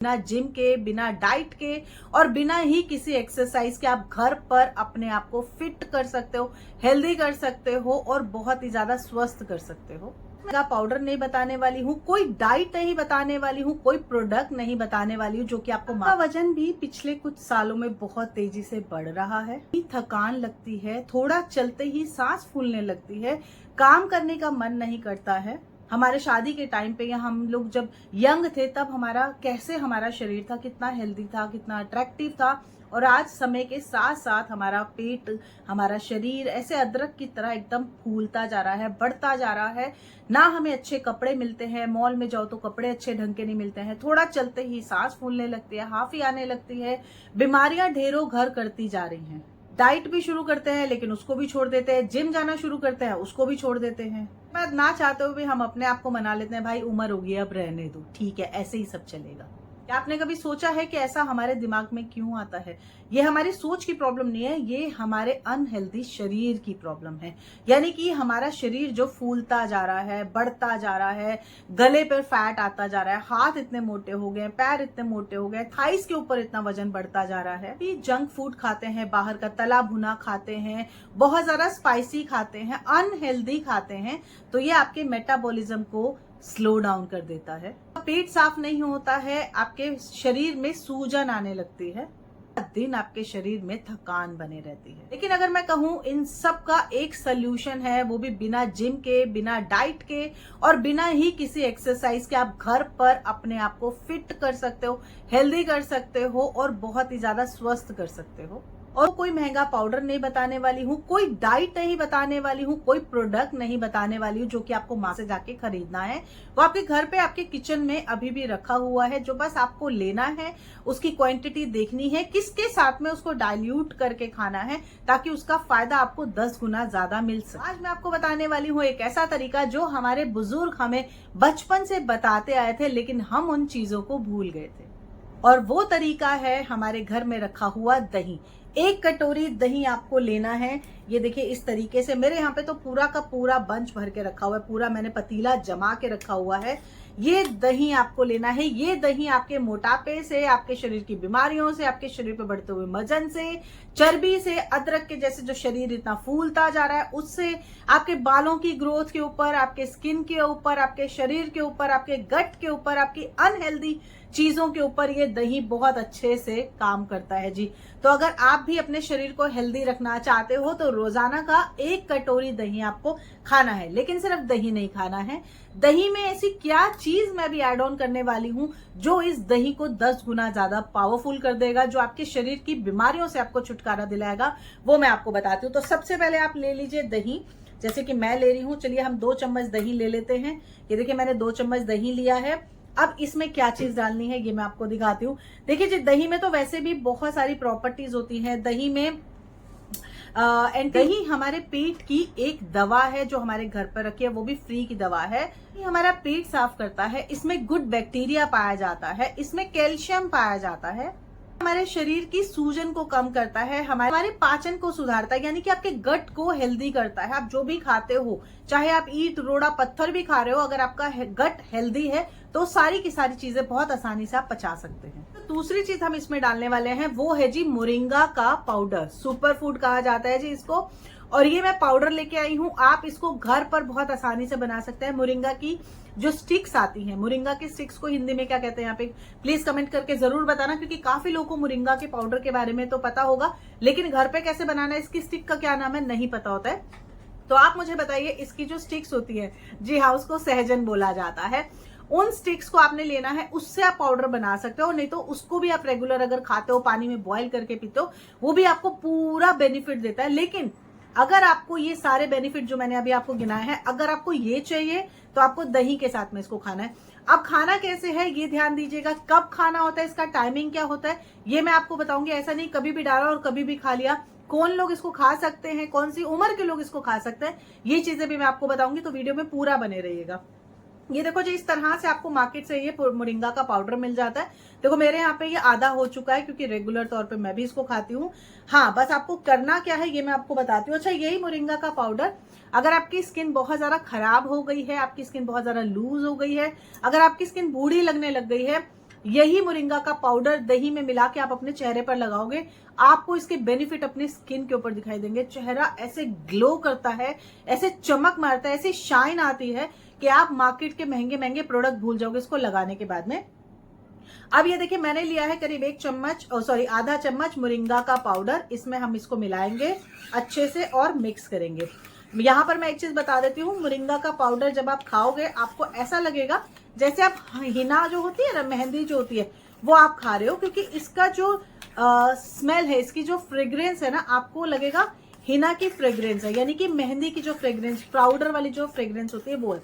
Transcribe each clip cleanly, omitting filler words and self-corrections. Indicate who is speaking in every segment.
Speaker 1: बिना जिम के, बिना डाइट के और बिना ही किसी एक्सरसाइज के आप घर पर अपने आप को फिट कर सकते हो, हेल्दी कर सकते हो और बहुत ही ज्यादा स्वस्थ कर सकते हो। मैं पाउडर नहीं बताने वाली हूँ, कोई डाइट नहीं बताने वाली हूँ, कोई प्रोडक्ट नहीं बताने वाली हूँ जो कि आपको वजन भी पिछले कुछ सालों में बहुत तेजी से बढ़ रहा है। थकान लगती है, थोड़ा चलते ही सांस फूलने लगती है, काम करने का मन नहीं करता है। हमारे शादी के टाइम पे या हम लोग जब यंग थे तब हमारा शरीर था, कितना हेल्दी था, कितना अट्रैक्टिव था। और आज समय के साथ साथ हमारा पेट, हमारा शरीर ऐसे अदरक की तरह एकदम फूलता जा रहा है, बढ़ता जा रहा है। ना हमें अच्छे कपड़े मिलते हैं, मॉल में जाओ तो कपड़े अच्छे ढंग के नहीं मिलते हैं, थोड़ा चलते ही सांस फूलने लगती है, हाफी आने लगती है, बीमारियां ढेरों घर करती जा रही हैं। डाइट भी शुरू करते हैं लेकिन उसको भी छोड़ देते हैं, जिम जाना शुरू करते हैं उसको भी छोड़ देते हैं। बात ना चाहते हुए भी हम अपने आप को मना लेते हैं, भाई उम्र हो गई अब रहने दो, ठीक है ऐसे ही सब चलेगा। क्या आपने कभी सोचा है कि ऐसा हमारे दिमाग में क्यों आता है? ये हमारी सोच की प्रॉब्लम नहीं है, ये हमारे अनहेल्दी शरीर की प्रॉब्लम है। यानी कि हमारा शरीर जो फूलता जा रहा है, बढ़ता जा रहा है, गले पर फैट आता जा रहा है, हाथ इतने मोटे हो गए, पैर इतने मोटे हो गए, थाइस के ऊपर इतना वजन बढ़ता जा रहा है। ये जंक फूड खाते हैं, बाहर का तला भुना खाते हैं, बहुत ज्यादा स्पाइसी खाते हैं, अनहेल्दी खाते हैं, तो ये आपके मेटाबॉलिज्म को स्लो डाउन कर देता है। पेट साफ नहीं होता है, आपके शरीर में सूजन आने लगती है, दिन आपके शरीर में थकान बने रहती है। लेकिन अगर मैं कहूं इन सब का एक सोल्यूशन है, वो भी बिना जिम के, बिना डाइट के और बिना ही किसी एक्सरसाइज के आप घर पर अपने आप को फिट कर सकते हो, हेल्दी कर सकते हो और बहुत ही ज्यादा स्वस्थ कर सकते हो। और कोई महंगा पाउडर नहीं बताने वाली हूँ, कोई डाइट नहीं बताने वाली हूँ, कोई प्रोडक्ट नहीं बताने वाली हूँ जो कि आपको मां से जाके खरीदना है। वो आपके घर पे, आपके किचन में अभी भी रखा हुआ है, जो बस आपको लेना है, उसकी क्वांटिटी देखनी है, किसके साथ में उसको डाइल्यूट करके खाना है ताकि उसका फायदा आपको 10 गुना ज्यादा मिल सके। आज मैं आपको बताने वाली हूँ एक ऐसा तरीका जो हमारे बुजुर्ग हमें बचपन से बताते आए थे, लेकिन हम उन चीजों को भूल गए थे। और वो तरीका है हमारे घर में रखा हुआ दही। 1 कटोरी दही आपको लेना है। ये देखिए इस तरीके से, मेरे यहाँ पे तो पूरा का पूरा बंच भर के रखा हुआ है, पूरा मैंने पतीला जमा के रखा हुआ है। ये दही आपको लेना है। ये दही आपके मोटापे से, आपके शरीर की बीमारियों से, आपके शरीर पे बढ़ते हुए वजन से, चर्बी से, अदरक के जैसे जो शरीर इतना फूलता जा रहा है उससे, आपके बालों की ग्रोथ के ऊपर, आपके स्किन के ऊपर, आपके शरीर के ऊपर, आपके गट के ऊपर, आपकी अनहेल्दी चीजों के ऊपर ये दही बहुत अच्छे से काम करता है जी। तो अगर आप भी अपने शरीर को हेल्दी रखना चाहते हो तो रोजाना का 1 कटोरी दही आपको खाना है। लेकिन सिर्फ दही नहीं खाना है, दही में ऐसी क्या चीज मैं भी ऐड ऑन करने वाली हूं जो इस दही को 10 गुना ज्यादा पावरफुल कर देगा, जो आपके शरीर की बीमारियों से आपको छुटकारा दिलाएगा, वो मैं आपको बताती हूँ। तो सबसे पहले आप ले लीजिए दही, जैसे कि मैं ले रही हूँ। चलिए हम 2 चम्मच दही ले लेते हैं। ये देखिए मैंने 2 चम्मच दही लिया है। अब इसमें क्या चीज डालनी है ये मैं आपको दिखाती हूँ। देखिए जी, दही में तो वैसे भी बहुत सारी प्रॉपर्टीज होती हैं। दही में दही हमारे पेट की एक दवा है जो हमारे घर पर रखी है, वो भी फ्री की दवा है। ये हमारा पेट साफ करता है, इसमें गुड बैक्टीरिया पाया जाता है, इसमें कैल्शियम पाया जाता है, हमारे शरीर की सूजन को कम करता है, हमारे पाचन को सुधारता है, यानी कि आपके गट को हेल्दी करता है। आप जो भी खाते हो, चाहे आप ईंट रोड़ा पत्थर भी खा रहे हो, अगर आपका गट हेल्दी है तो सारी की सारी चीजें बहुत आसानी से आप पचा सकते हैं। तो दूसरी चीज हम इसमें डालने वाले हैं वो है जी मोरिंगा का पाउडर। सुपर फूड कहा जाता है जी इसको। और ये मैं पाउडर लेके आई हूँ, आप इसको घर पर बहुत आसानी से बना सकते हैं। मोरिंगा की जो स्टिक्स आती हैं, मोरिंगा की स्टिक्स को हिंदी में क्या कहते हैं यहाँ पे प्लीज कमेंट करके जरूर बताना, क्योंकि काफी लोगों को मोरिंगा के पाउडर के बारे में तो पता होगा, लेकिन घर पे कैसे बनाना है, इसकी स्टिक का क्या नाम है नहीं पता होता है। तो आप मुझे बताइए, इसकी जो स्टिक्स होती है, जी हाँ उसको सहजन बोला जाता है, उन स्टिक्स को आपने लेना है, उससे आप पाउडर बना सकते हो। नहीं तो उसको भी आप रेगुलर अगर खाते हो, पानी में बॉईल करके पीते हो, वो भी आपको पूरा बेनिफिट देता है। लेकिन अगर आपको ये सारे बेनिफिट जो मैंने अभी आपको गिनाए हैं, अगर आपको ये चाहिए तो आपको दही के साथ में इसको खाना है। अब खाना कैसे है ये ध्यान दीजिएगा, कब खाना होता है, इसका टाइमिंग क्या होता है ये मैं आपको बताऊंगी। ऐसा नहीं कभी भी डाला और कभी भी खा लिया। कौन लोग इसको खा सकते हैं, कौन सी उम्र के लोग इसको खा सकते हैं, ये चीजें भी मैं आपको बताऊंगी, तो वीडियो में पूरा बने रहिएगा। ये देखो जी, इस तरह से आपको मार्केट से ये मोरिंगा का पाउडर मिल जाता है। देखो मेरे यहाँ पे ये आधा हो चुका है, क्योंकि रेगुलर तौर पे मैं भी इसको खाती हूँ। हाँ, बस आपको करना क्या है ये मैं आपको बताती हूँ। अच्छा, यही मोरिंगा का पाउडर, अगर आपकी स्किन बहुत ज्यादा खराब हो गई है, आपकी स्किन बहुत ज्यादा लूज हो गई है, अगर आपकी स्किन बूढ़ी लगने लग गई है, यही मोरिंगा का पाउडर दही में मिला के आप अपने चेहरे पर लगाओगे, आपको इसके बेनिफिट अपनी स्किन के ऊपर दिखाई देंगे। चेहरा ऐसे ग्लो करता है, ऐसे चमक मारता है, ऐसे शाइन आती है कि आप मार्केट के महंगे महंगे प्रोडक्ट भूल जाओगे इसको लगाने के बाद में। अब ये देखिए मैंने लिया है करीब आधा चम्मच मोरिंगा का पाउडर। इसमें हम इसको मिलाएंगे अच्छे से और मिक्स करेंगे। यहाँ पर मैं एक चीज बता देती हूँ, मोरिंगा का पाउडर जब आप खाओगे आपको ऐसा लगेगा जैसे आप हिना जो होती है ना, मेहंदी जो होती है, वो आप खा रहे हो, क्योंकि इसका जो स्मेल है, इसकी जो फ्रेग्रेंस है ना, आपको लगेगा हिना की फ्रेग्रेंस है, यानी कि मेहंदी की जो फ्रेग्रेंस, पाउडर वाली जो फ्रेग्रेंस होती है वो है।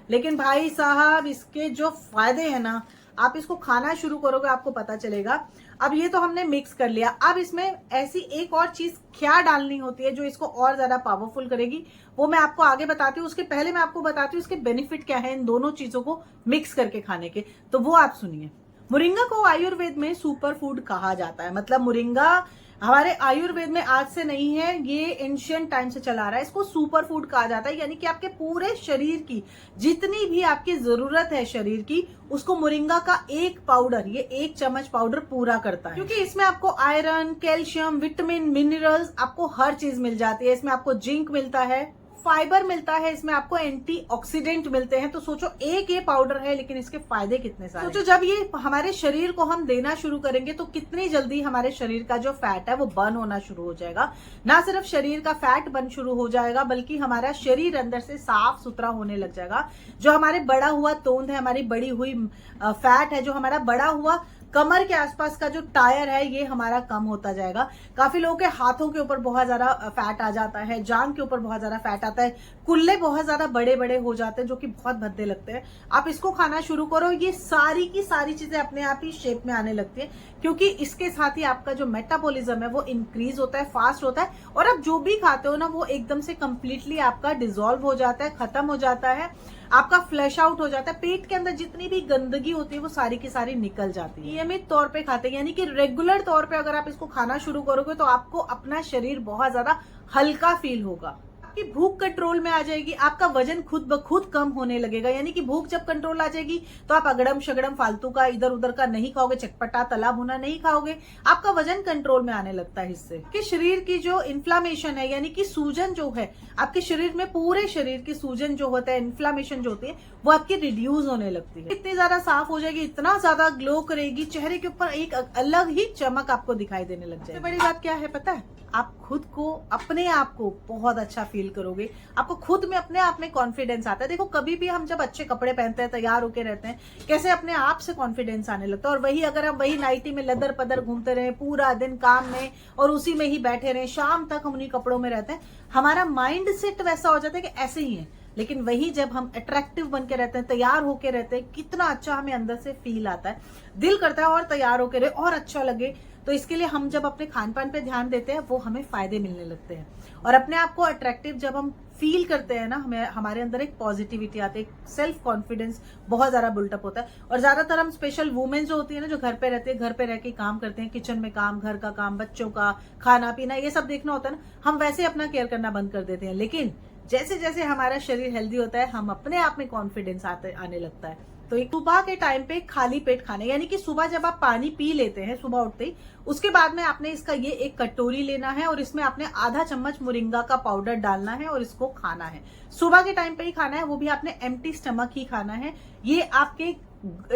Speaker 1: लेकिन भाई साहब इसके जो फायदे हैं ना, आप इसको खाना शुरू करोगे आपको पता चलेगा। अब ये तो हमने मिक्स कर लिया, अब इसमें ऐसी एक और चीज क्या डालनी होती है जो इसको और ज्यादा पावरफुल करेगी, वो मैं आपको आगे बताती हूँ। उसके पहले मैं आपको बताती हूँ इसके बेनिफिट क्या है इन दोनों चीजों को मिक्स करके खाने के, तो वो आप सुनिए। मोरिंगा को आयुर्वेद में सुपर फूड कहा जाता है। मतलब मोरिंगा हमारे आयुर्वेद में आज से नहीं है, ये एंशिएंट टाइम से चला रहा है। इसको सुपर फूड कहा जाता है, यानी कि आपके पूरे शरीर की जितनी भी आपकी जरूरत है शरीर की, उसको मोरिंगा का एक पाउडर, ये 1 चम्मच पाउडर पूरा करता है। क्योंकि इसमें आपको आयरन, कैल्शियम, विटामिन, मिनरल्स, आपको हर चीज मिल जाती है। इसमें आपको जिंक मिलता है, फाइबर मिलता है, इसमें आपको एंटीऑक्सीडेंट मिलते हैं। तो सोचो एक ये पाउडर है लेकिन इसके फायदे कितने सारे। सोचो जब ये हमारे शरीर को हम देना शुरू करेंगे तो कितनी जल्दी हमारे शरीर का जो फैट है वो बर्न होना शुरू हो जाएगा। ना सिर्फ शरीर का फैट बर्न शुरू हो जाएगा, बल्कि हमारा शरीर अंदर से साफ सुथरा होने लग जाएगा। जो हमारे बड़ा हुआ तोंद है, हमारी बड़ी हुई फैट है, जो हमारा बड़ा हुआ कमर के आसपास का जो टायर है, ये हमारा कम होता जाएगा। काफी लोगों के हाथों के ऊपर बहुत ज्यादा फैट आ जाता है, जांग के ऊपर बहुत ज्यादा फैट आता है, कुल्ले बहुत ज्यादा बड़े बड़े हो जाते हैं जो कि बहुत भद्दे लगते हैं। आप इसको खाना शुरू करो, ये सारी की सारी चीजें अपने आप ही शेप में आने लगती है, क्योंकि इसके साथ ही आपका जो मेटाबॉलिज्म है वो इंक्रीज होता है, फास्ट होता है, और आप जो भी खाते हो ना वो एकदम से कंप्लीटली आपका डिसॉल्व हो जाता है, खत्म हो जाता है, आपका फ्लैश आउट हो जाता है। पेट के अंदर जितनी भी गंदगी होती है वो सारी की सारी निकल जाती है। नियमित तौर पे खाते हैं, यानी कि रेगुलर तौर पे अगर आप इसको खाना शुरू करोगे तो आपको अपना शरीर बहुत ज्यादा हल्का फील होगा, आपकी भूख कंट्रोल में आ जाएगी, आपका वजन खुद ब खुद कम होने लगेगा। यानी कि भूख जब कंट्रोल आ जाएगी तो आप अगड़म शगड़म फालतू का इधर उधर का नहीं खाओगे, चटपटा तला भुना नहीं खाओगे, आपका वजन कंट्रोल में आने लगता है। इससे कि शरीर की जो इन्फ्लामेशन है, यानी कि सूजन जो है आपके शरीर में, पूरे शरीर की सूजन जो होता है, इन्फ्लामेशन जो होती है, वो आपकी रिड्यूस होने लगती है। इतनी ज्यादा साफ हो जाएगी, इतना ज्यादा ग्लो करेगी, चेहरे के ऊपर एक अलग ही चमक आपको दिखाई देने लग जाएगी। बड़ी बात क्या है पता है, आप खुद को, अपने आप को बहुत अच्छा फील करोगे, आपको खुद में अपने आप में कॉन्फिडेंस आता है। देखो कभी भी हम जब अच्छे कपड़े पहनते हैं, तैयार होके रहते हैं, कैसे अपने आप से कॉन्फिडेंस आने लगता है। और वही अगर हम वही नाइटी में लदर पदर घूमते रहे पूरा दिन काम में और उसी में ही बैठे रहे, शाम तक हम उन्हीं कपड़ों में रहते हैं, हमारा माइंड सेट वैसा हो जाता है कि ऐसे ही है। लेकिन वही जब हम अट्रैक्टिव बन के रहते हैं, तैयार होके रहते हैं, कितना अच्छा हमें अंदर से फील आता है, दिल करता है और तैयार होके रहे और अच्छा लगे। तो इसके लिए हम जब अपने खान पान पे ध्यान देते हैं वो हमें फायदे मिलने लगते हैं। और अपने आप को अट्रैक्टिव जब हम फील करते हैं ना, हमें हमारे अंदर एक पॉजिटिविटी आती है, एक सेल्फ कॉन्फिडेंस बहुत ज्यादा बिल्टअप होता है। और ज्यादातर हम स्पेशल वुमेन जो होती है ना, जो घर पे रहती है, घर पे रह के काम करते हैं, किचन में काम, घर का काम, बच्चों का खाना पीना, ये सब देखना होता है ना, हम वैसे अपना केयर करना बंद कर देते हैं। लेकिन जैसे जैसे हमारा शरीर हेल्दी होता है, हम अपने आप में कॉन्फिडेंस आने लगता है। तो एक सुबह के टाइम पे खाली पेट खाने, यानी कि सुबह जब आप पानी पी लेते हैं सुबह उठते ही, उसके बाद में आपने इसका ये एक कटोरी लेना है और इसमें आपने आधा चम्मच मोरिंगा का पाउडर डालना है और इसको खाना है। सुबह के टाइम पे ही खाना है, वो भी आपने एम्प्टी स्टमक ही खाना है। ये आपके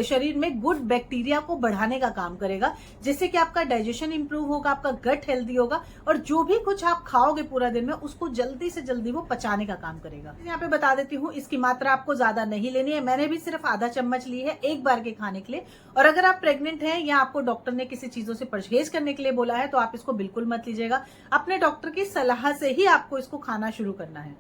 Speaker 1: शरीर में गुड बैक्टीरिया को बढ़ाने का काम करेगा, जिससे कि आपका डाइजेशन इंप्रूव होगा, आपका गट हेल्दी होगा, और जो भी कुछ आप खाओगे पूरा दिन में उसको जल्दी से जल्दी वो पचाने का काम करेगा। यहाँ पे बता देती हूँ, इसकी मात्रा आपको ज्यादा नहीं लेनी है, मैंने भी सिर्फ आधा चम्मच ली है एक बार के खाने के लिए। और अगर आप प्रेग्नेंट हैं या आपको डॉक्टर ने किसी चीजों से परहेज करने के लिए बोला है तो आप इसको बिल्कुल मत लीजिएगा, अपने डॉक्टर की सलाह से ही आपको इसको खाना शुरू करना है।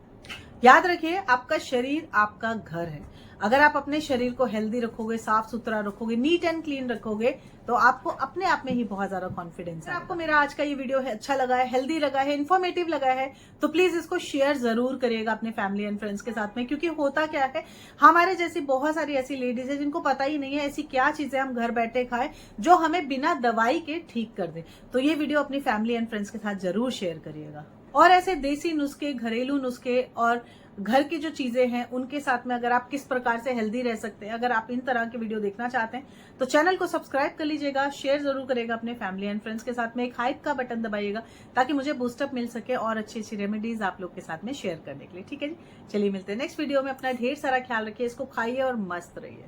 Speaker 1: याद रखिए, आपका शरीर आपका घर है। अगर आप अपने शरीर को हेल्दी रखोगे, साफ सुथरा रखोगे, नीट एंड क्लीन रखोगे, तो आपको अपने आप में ही बहुत ज्यादा कॉन्फिडेंस है। आपको मेरा आज का ये वीडियो अच्छा लगा है, हेल्दी लगा है, इन्फॉर्मेटिव लगा है, तो प्लीज इसको शेयर जरूर करिएगा अपने फैमिली एंड फ्रेंड्स के साथ में। क्योंकि होता क्या है, हमारे जैसी बहुत सारी ऐसी लेडीज है जिनको पता ही नहीं है ऐसी क्या चीजें हम घर बैठे खाएं जो हमें बिना दवाई के ठीक कर दे। तो ये वीडियो अपनी फैमिली एंड फ्रेंड्स के साथ जरूर शेयर करिएगा। और ऐसे देसी नुस्खे, घरेलू नुस्खे और घर की जो चीजें हैं उनके साथ में अगर आप किस प्रकार से हेल्दी रह सकते हैं, अगर आप इन तरह के वीडियो देखना चाहते हैं तो चैनल को सब्सक्राइब कर लीजिएगा, शेयर जरूर करेगा अपने फैमिली एंड फ्रेंड्स के साथ में, एक हाइप का बटन दबाइएगा ताकि मुझे बूस्टअप मिल सके और अच्छी अच्छी रेमेडीज आप लोग के साथ में शेयर करने के लिए। ठीक है जी, चलिए मिलते हैं नेक्स्ट वीडियो में। अपना ढेर सारा ख्याल रखिए, इसको खाइए और मस्त रहिए।